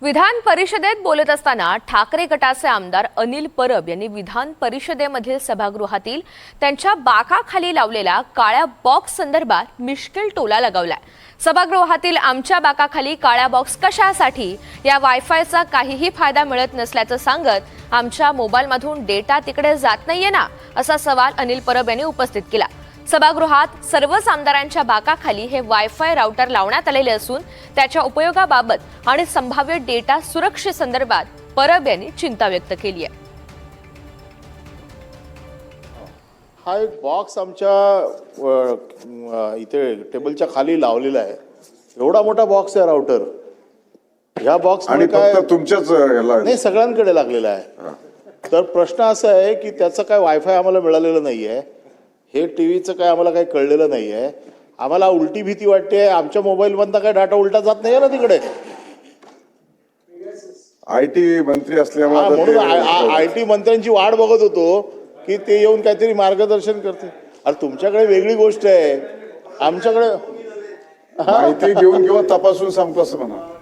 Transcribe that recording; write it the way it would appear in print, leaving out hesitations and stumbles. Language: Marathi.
विधान परिषदेत बोलत असताना ठाकरे गटाचे आमदार अनिल परब यांनी विधान परिषदेमधील सभागृहातील त्यांच्या बाकाखाली लावलेल्या काळ्या बॉक्स संदर्भात मिश्किल टोला लगावलाय। सभागृहातील आमच्या बाकाखाली काळ्या बॉक्स कशासाठी, या वायफायचा काहीही फायदा मिळत नसल्याचं सांगत आमच्या मोबाईलमधून डेटा तिकडे जात नाहीये ना, असा सवाल अनिल परब यांनी उपस्थित केला। सभागृहात सर्वच आमदारांच्या बाकाखाली हे वायफाय राउटर लावण्यात आलेले असून त्याच्या उपयोगाबाबत आणि संभाव्य डेटा सुरक्षेसंदर्भात परब यांनी चिंता व्यक्त केली आहे। हा एक बॉक्स आमच्या इथे टेबलच्या खाली लावलेला आहे। एवढा मोठा बॉक्स आहे राउटर। ह्या बॉक्स आणि फक्त तुमच्याच याला नाही, सगळ्यांकडे लागलेला आहे। तर प्रश्न असा आहे की त्याचं काय वायफाय आम्हाला मिळालेलं नाहीये, हे टीव्हीचं काय आम्हाला काही कळलेलं नाहीये। आम्हाला उलटी भीती वाटते, आमच्या मोबाईल मधनं काय डाटा उलटा जात नाहीये ना तिकडे। आयटी मंत्री असल्यामुळे म्हणून आयटी मंत्र्यांची वाट बघत होतो की ते येऊन काहीतरी मार्गदर्शन करते। अरे तुमच्याकडे वेगळी गोष्ट आहे, आमच्याकडे माहिती घेऊन किंवा तपासून सांगतो असं म्हणा।